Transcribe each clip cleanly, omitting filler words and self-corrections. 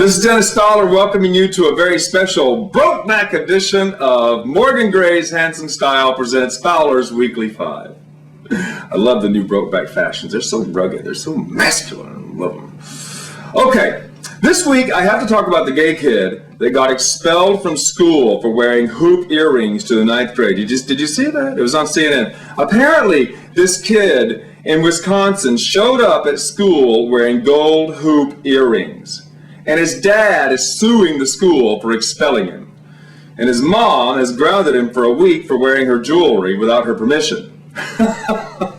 This is Dennis Fowler welcoming you to a very special Brokeback edition of Morgan Gray's Handsome Style presents Fowler's Weekly 5. I love the new Brokeback fashions. They're so rugged. They're so masculine. I love them. Okay, this week I have to talk about the gay kid that got expelled from school for wearing hoop earrings to the 9th grade. Did you see that? It was on CNN. Apparently, this kid in Wisconsin showed up at school wearing gold hoop earrings. And his dad is suing the school for expelling him. And his mom has grounded him for a week for wearing her jewelry without her permission. I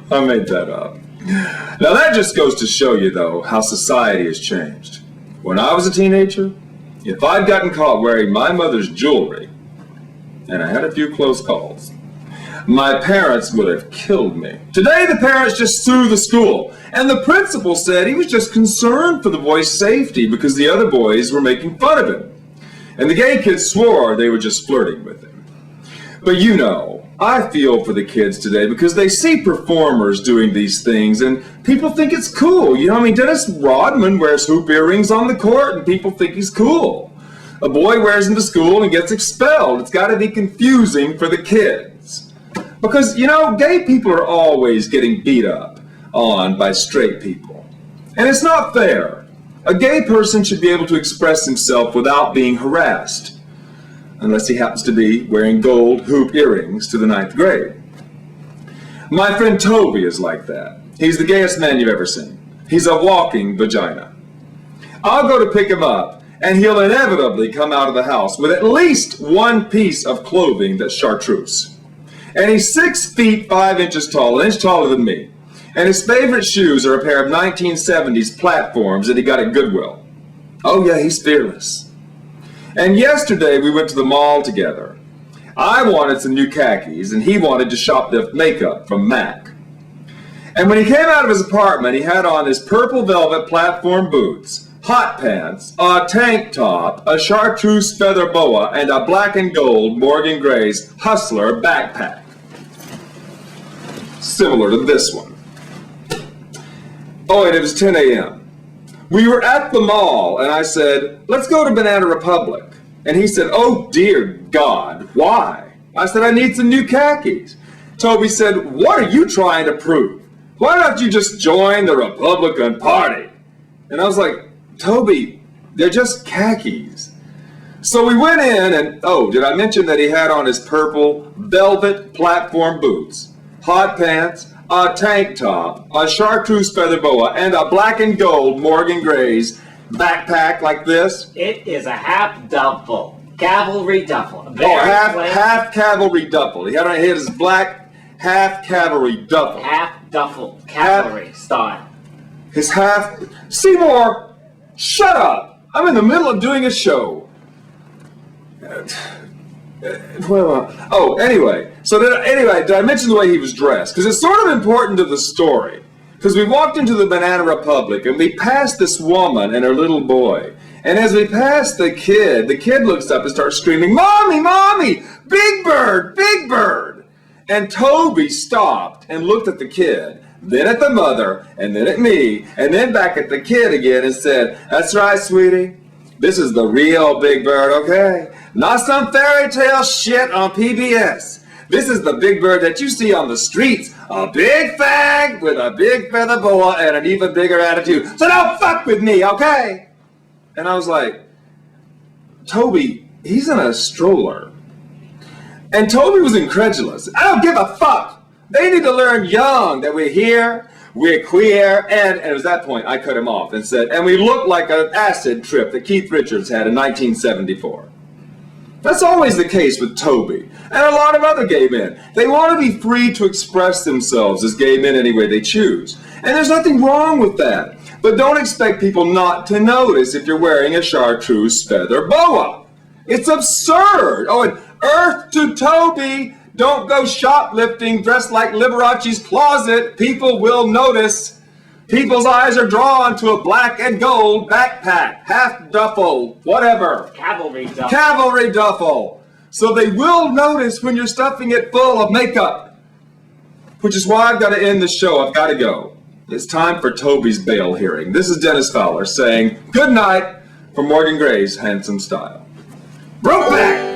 made that up. Now that just goes to show you, though, how society has changed. When I was a teenager, if I'd gotten caught wearing my mother's jewelry, and I had a few close calls, my parents would have killed me. Today, the parents just sue the school. And the principal said he was just concerned for the boy's safety because the other boys were making fun of him. And the gay kids swore they were just flirting with him. But you know, I feel for the kids today because they see performers doing these things and people think it's cool. You know, I mean, Dennis Rodman wears hoop earrings on the court and people think he's cool. A boy wears them to school and gets expelled. It's got to be confusing for the kids. Because, you know, gay people are always getting beat up on by straight people. And it's not fair. A gay person should be able to express himself without being harassed. Unless he happens to be wearing gold hoop earrings to the 9th grade. My friend Toby is like that. He's the gayest man you've ever seen. He's a walking vagina. I'll go to pick him up, and he'll inevitably come out of the house with at least one piece of clothing that's chartreuse. And he's 6 feet 5 inches tall, an inch taller than me. And his favorite shoes are a pair of 1970s platforms that he got at Goodwill. Oh yeah, he's fearless. And yesterday we went to the mall together. I wanted some new khakis and he wanted to shoplift makeup from MAC. And when he came out of his apartment, he had on his purple velvet platform boots, hot pants, a tank top, a chartreuse feather boa, and a black and gold Morgan Gray's Hustler backpack. Similar to this one. Oh, and it was 10 a.m. We were at the mall, and I said, let's go to Banana Republic. And he said, oh, dear God, why? I said, I need some new khakis. Toby said, what are you trying to prove? Why don't you just join the Republican Party? And I was like, Toby, they're just khakis. So we went in, and oh, did I mention that he had on his purple velvet platform boots, hot pants, a tank top, a chartreuse feather boa, and a black and gold Morgan Gray's backpack like this? It is a half duffel, cavalry duffel. Half cavalry duffel. He had his black half cavalry duffel. Half duffel, cavalry style. His half. Seymour, shut up! I'm in the middle of doing a show. Anyway, did I mention the way he was dressed? Because it's sort of important to the story. Because we walked into the Banana Republic and we passed this woman and her little boy. And as we passed the kid looks up and starts screaming, Mommy, Mommy, Big Bird, Big Bird. And Toby stopped and looked at the kid, then at the mother, and then at me, and then back at the kid again and said, that's right, sweetie. This is the real Big Bird, okay? Not some fairy tale shit on PBS. This is the Big Bird that you see on the streets. A big fag with a big feather boa and an even bigger attitude. So don't fuck with me, okay? And I was like, Toby, he's in a stroller. And Toby was incredulous. I don't give a fuck. They need to learn young that we're here, we're queer, and it was that point I cut him off and said, and we look like an acid trip that Keith Richards had in 1974. That's always the case with Toby and a lot of other gay men. They want to be free to express themselves as gay men any way they choose. And there's nothing wrong with that. But don't expect people not to notice if you're wearing a chartreuse feather boa. It's absurd. Oh, and earth to Toby. Don't go shoplifting dressed like Liberace's closet. People will notice. People's eyes are drawn to a black and gold backpack, half duffel, whatever. Cavalry duffel. Cavalry duffel. So they will notice when you're stuffing it full of makeup. Which is why I've got to end the show. I've got to go. it's time for Toby's bail hearing. This is Dennis Fowler saying good night for Morgan Gray's handsome style. Brokeback!